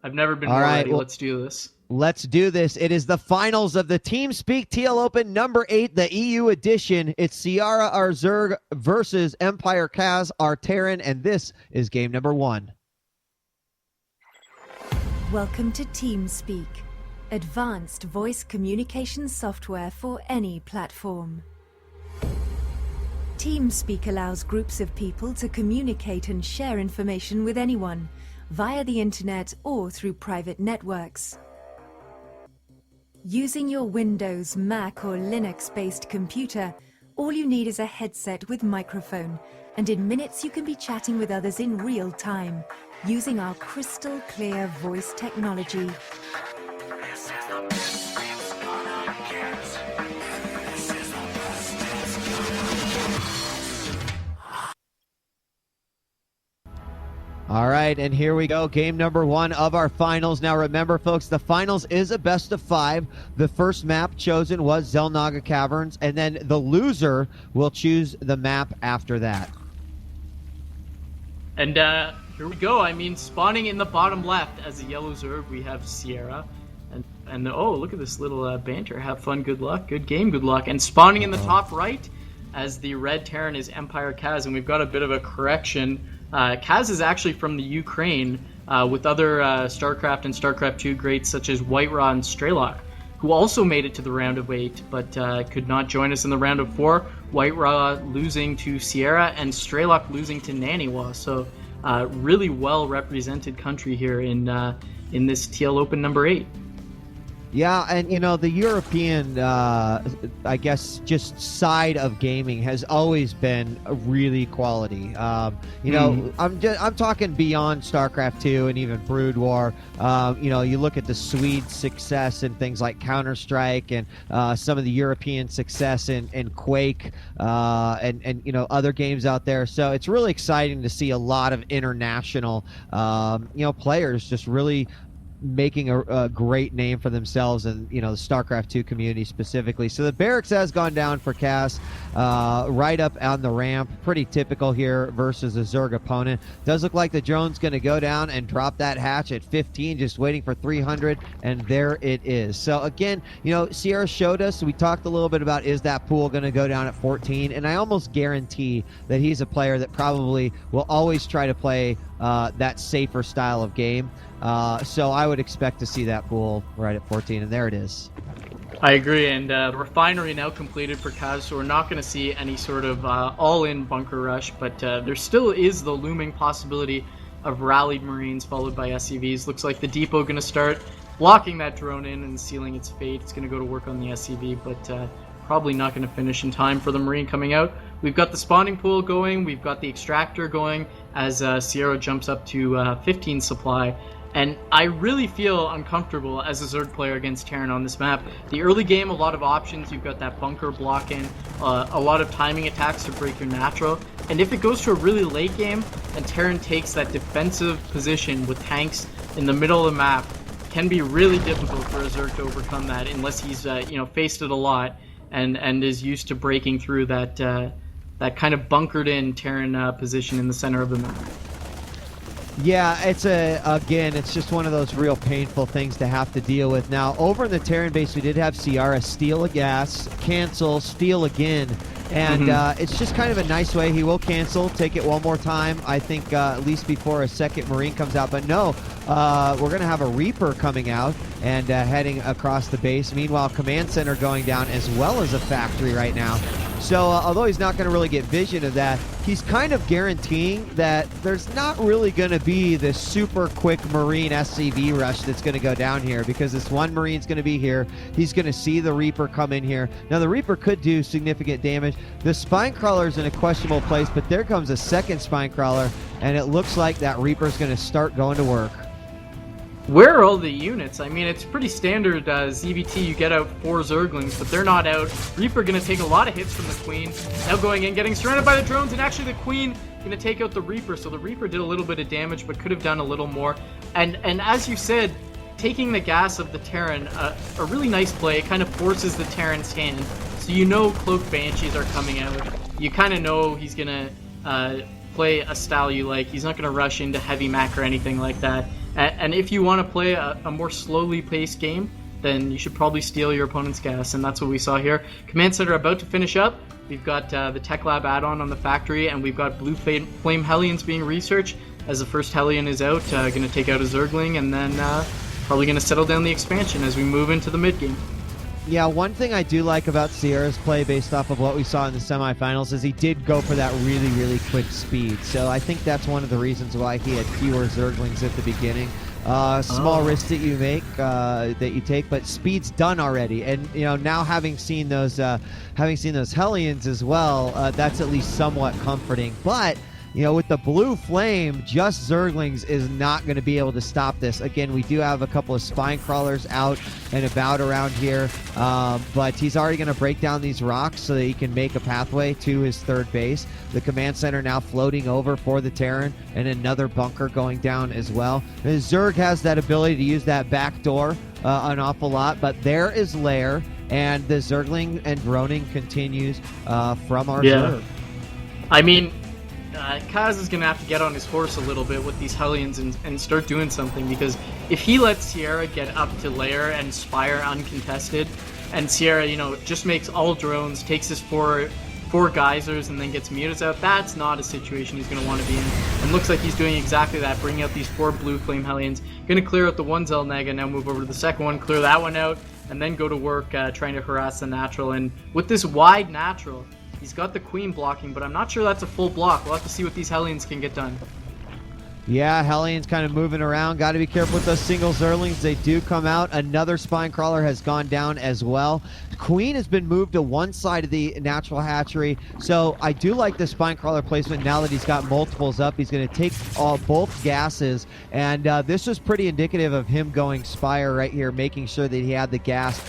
I've never been All more right, ready. well, Let's do this. let's do this. It is the finals of the TeamSpeak TL Open number 8, the EU edition. It's Ciara, our Zerg versus Empire Kaz, our Terran, and this is game number 1. Welcome to TeamSpeak, advanced voice communication software for any platform. TeamSpeak allows groups of people to communicate and share information with anyone, via the internet or through private networks. Using your Windows, Mac or Linux-based computer, all you need is a headset with microphone, and in minutes you can be chatting with others in real time, using our crystal clear voice technology. All right, and here we go. Game number 1 of our finals. Now remember, folks, the finals is a best of 5. The first map chosen was Xel'Naga Caverns, and then the loser will choose the map after that. And here we go. I mean, spawning in the bottom left as a yellow Zerg, we have Ciara. And oh, look at this little banter. Have fun, good luck, good game, good luck. And spawning in the top right as the red Terran is Empire Kaz. And we've got a bit of a correction. Kaz is actually from the Ukraine, with other StarCraft and StarCraft 2 greats such as Whiteraw and Strelok, who also made it to the round of 8, but could not join us in the round of 4. Whiteraw losing to Ciara and Strelok losing to Naniwa. So really well represented country here in this TL Open number 8. Yeah, and you know, the European, I guess, just side of gaming has always been a really quality. You know, I'm talking beyond StarCraft 2 and even Brood War. You know, you look at the Swedes' success in things like Counter-Strike and some of the European success in Quake and you know, other games out there. So it's really exciting to see a lot of international, you know, players just really making a great name for themselves and, you know, the StarCraft 2 community specifically. So the barracks has gone down for Kaz, right up on the ramp. Pretty typical here versus a Zerg opponent. Does look like the drone's going to go down and drop that hatch at 15, just waiting for 300, and there it is. So again, you know, Ciara showed us, we talked a little bit about, is that pool going to go down at 14, and I almost guarantee that he's a player that probably will always try to play that safer style of game. So I would expect to see that pool right at 14, and there it is. I agree, and the refinery now completed for Kaz, so we're not going to see any sort of all-in bunker rush, but there still is the looming possibility of rallied Marines followed by SCVs. Looks like the depot going to start blocking that drone in and sealing its fate. It's going to go to work on the SCV, but probably not going to finish in time for the Marine coming out. We've got the spawning pool going, we've got the extractor going as Ciara jumps up to 15 supply. And I really feel uncomfortable as a Zerg player against Terran on this map. The early game, a lot of options. You've got that bunker block in, a lot of timing attacks to break your natural. And if it goes to a really late game and Terran takes that defensive position with tanks in the middle of the map, can be really difficult for a Zerg to overcome that unless he's you know, faced it a lot and is used to breaking through that that kind of bunkered in Terran position in the center of the map. Yeah, again, it's just one of those real painful things to have to deal with. Now, over in the Terran base, we did have Ciara steal a gas, cancel, steal again, and it's just kind of a nice way. He will cancel, take it one more time, I think, at least before a second Marine comes out. But no, we're going to have a Reaper coming out and heading across the base. Meanwhile, Command Center going down as well as a factory right now. So although he's not going to really get vision of that, he's kind of guaranteeing that there's not really going to be this super quick Marine SCV rush that's going to go down here, because this one Marine's going to be here. He's going to see the Reaper come in here. Now, the Reaper could do significant damage. The Spine Crawler's in a questionable place, but there comes a second Spine Crawler, and it looks like that Reaper's going to start going to work. Where are all the units? I mean, it's pretty standard ZVT, you get out 4 Zerglings, but they're not out. Reaper going to take a lot of hits from the Queen. Now going in, getting surrounded by the drones, and actually the Queen going to take out the Reaper. So the Reaper did a little bit of damage, but could have done a little more. And as you said, taking the gas of the Terran, a really nice play. It kind of forces the Terran's hand. So you know Cloaked Banshees are coming out. You kind of know he's going to play a style you like. He's not going to rush into heavy Mac or anything like that. And if you want to play a more slowly paced game, then you should probably steal your opponent's gas, and that's what we saw here. Command Center about to finish up. We've got the Tech Lab add-on on the factory, and we've got Blue Flame Hellions being researched as the first Hellion is out, going to take out a Zergling, and then probably going to settle down the expansion as we move into the mid-game. Yeah, one thing I do like about Ciara's play based off of what we saw in the semifinals is he did go for that really, really quick speed. So I think that's one of the reasons why he had fewer Zerglings at the beginning. Small risk that you make, that you take, but speed's done already. And now having seen those Hellions as well, that's at least somewhat comforting. But with the Blue Flame, just Zerglings is not going to be able to stop this. Again, we do have a couple of Spine Crawlers out and about around here, but he's already going to break down these rocks so that he can make a pathway to his third base. The Command Center now floating over for the Terran, and another bunker going down as well. And Zerg has that ability to use that back door an awful lot, but there is Lair, and the Zergling and droning continues from our Zerg. I mean, Kaz is going to have to get on his horse a little bit with these Hellions and start doing something, because if he lets Ciara get up to Lair and Spire uncontested, and Ciara, just makes all drones, takes his four geysers, and then gets mutas out, that's not a situation he's going to want to be in. And looks like he's doing exactly that, bringing out these 4 Blue Flame Hellions. Going to clear out the one Zelnega, now move over to the second one, clear that one out, and then go to work trying to harass the natural. And with this wide natural, he's got the Queen blocking, but I'm not sure that's a full block. We'll have to see what these Hellions can get done. Yeah, Hellions kind of moving around. Got to be careful with those single Zerlings. They do come out. Another Spine Crawler has gone down as well. Queen has been moved to one side of the natural hatchery. So I do like the Spine Crawler placement now that he's got multiples up. He's going to take both gases. And this was pretty indicative of him going Spire right here, making sure that he had the gas.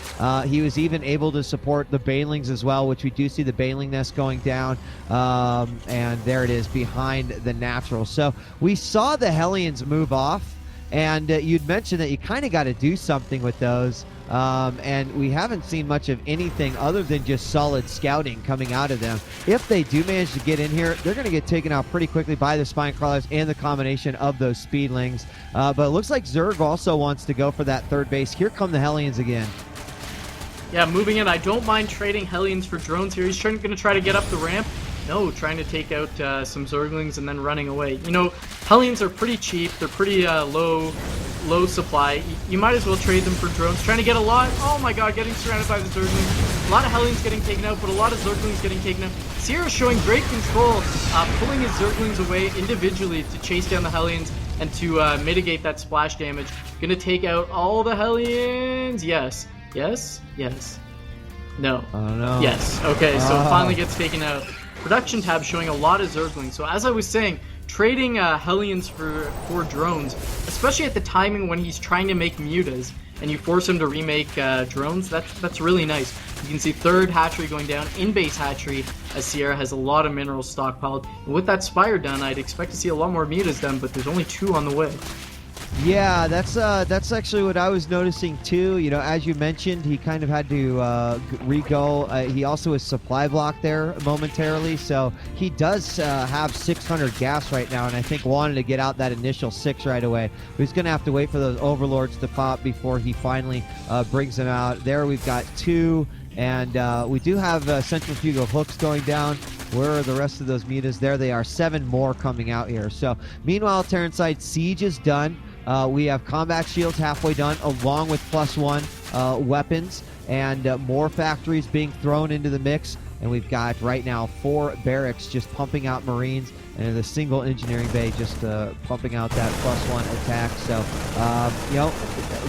He was even able to support the Banelings as well, which we do see the Baneling nest going down. And there it is behind the natural. So we saw the Hellions move off, and you'd mentioned that you kind of got to do something with those, and we haven't seen much of anything other than just solid scouting coming out of them. If they do manage to get in here, they're going to get taken out pretty quickly by the Spine Crawlers and the combination of those Speedlings, but it looks like Zerg also wants to go for that third base. Here come the Hellions again. Yeah, moving in. I don't mind trading Hellions for drones here. He's going to try to get up the ramp. No, trying to take out some Zerglings and then running away. Hellions are pretty cheap. They're pretty low supply. You might as well trade them for drones. Trying to get a lot. Oh my god, getting surrounded by the Zerglings. A lot of Hellions getting taken out, but a lot of Zerglings getting taken out. Ciara showing great control, pulling his Zerglings away individually to chase down the Hellions and to mitigate that splash damage. Gonna take out all the Hellions. Yes. Yes. Yes. No. Oh no. Yes. Okay, so it finally gets taken out. Production tab showing a lot of Zerglings. So as I was saying, trading Hellions for drones, especially at the timing when he's trying to make mutas, and you force him to remake drones, that's really nice. You can see third hatchery going down, in-base hatchery, as Ciara has a lot of minerals stockpiled. And with that Spire done, I'd expect to see a lot more mutas done, but there's only 2 on the way. Yeah, that's actually what I was noticing too. As you mentioned, he kind of had to re-go. He also is supply block there momentarily, so he does have 600 gas right now, and I think wanted to get out that initial 6 right away. But he's going to have to wait for those Overlords to pop before he finally brings them out. There we've got 2, and we do have centrifugal hooks going down. Where are the rest of those mutas? There they are. 7 more coming out here. So meanwhile, Terran side siege is done. We have combat shields halfway done, along with +1 weapons, and more factories being thrown into the mix. And we've got right now 4 barracks just pumping out Marines, and the single engineering bay just pumping out that +1 attack. So,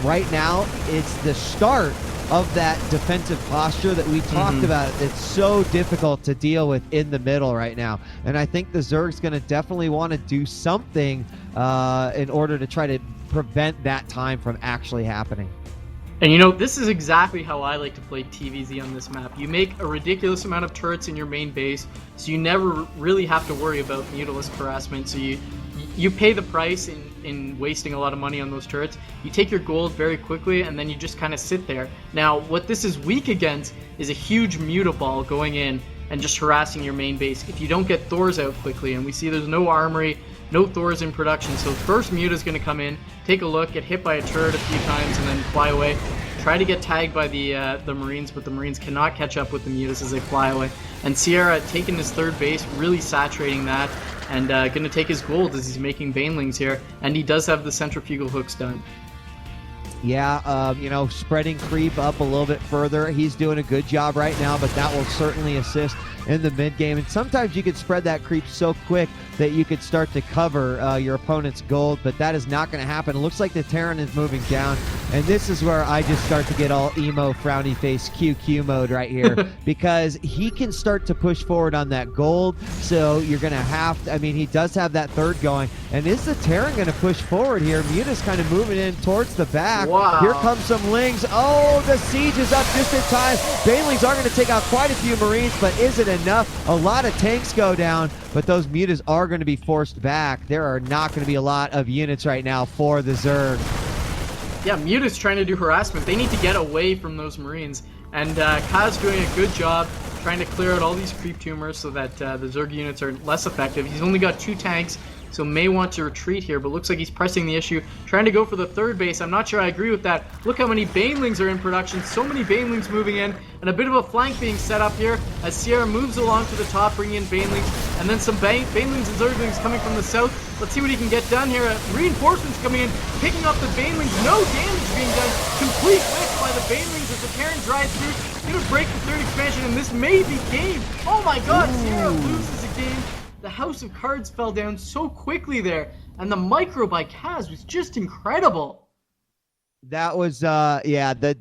right now it's the start of that defensive posture that we talked about. It's so difficult to deal with in the middle right now, and I think the Zerg's going to definitely want to do something in order to try to prevent that time from actually happening. And this is exactly how I like to play TVZ on this map. You make a ridiculous amount of turrets in your main base, so you never really have to worry about Mutalist harassment. So you pay the price in wasting a lot of money on those turrets. You take your gold very quickly, and then you just kind of sit there. Now, what this is weak against is a huge Mutaball going in and just harassing your main base if you don't get Thors out quickly. And we see there's no armory No Thors in production. So first Muta's going to come in, take a look, get hit by a turret a few times, and then fly away. Try to get tagged by the Marines, but the Marines cannot catch up with the Mutas as they fly away. And Ciara taking his third base, really saturating that, and going to take his gold as he's making Banelings here. And he does have the centrifugal hooks done. Yeah, you know, spreading creep up a little bit further. He's doing a good job right now, but that will certainly assist in the mid game. And sometimes you could spread that creep so quick that you could start to cover your opponent's gold, but that is not going to happen. It looks like the Terran is moving down, and this is where I just start to get all emo, frowny face QQ mode right here, because he can start to push forward on that gold. So you're going to have to, I mean, he does have that third going, and is the Terran going to push forward here? Muta's kind of moving in towards the back. Wow. Here comes some Lings. Oh, the siege is up just in time. Banelings are going to take out quite a few Marines, but is it enough? A lot of tanks go down, but those Mutas are going to be forced back. There are not going to be a lot of units right now for the Zerg. Yeah, Muta's trying to do harassment. They need to get away from those Marines. And Kaz doing a good job trying to clear out all these creep tumors so that the Zerg units are less effective. He's only got 2 tanks, so may want to retreat here, but looks like he's pressing the issue, trying to go for the third base. I'm not sure I agree with that. Look how many Banelings are in production, so many Banelings moving in, and a bit of a flank being set up here as Ciara moves along to the top, bringing in Banelings, and then some Banelings and Zerglings coming from the south. Let's see what he can get done here. Reinforcements coming in, picking up the Banelings, no damage being done. Complete whiff by the Banelings as the Terran drives through. Gonna break the third expansion, and this may be game. Oh my god, Ciara loses a game. The House of Cards fell down so quickly there, and the micro by Kaz was just incredible. That was, yeah, the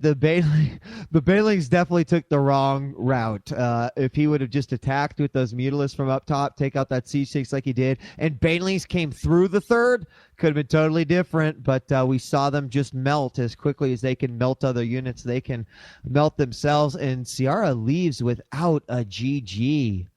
Banelings definitely took the wrong route. If he would have just attacked with those Mutalisks from up top, take out that C6 like he did, and Banelings came through the third, could have been totally different, but we saw them just melt as quickly as they can melt other units. They can melt themselves, and Ciara leaves without a GG.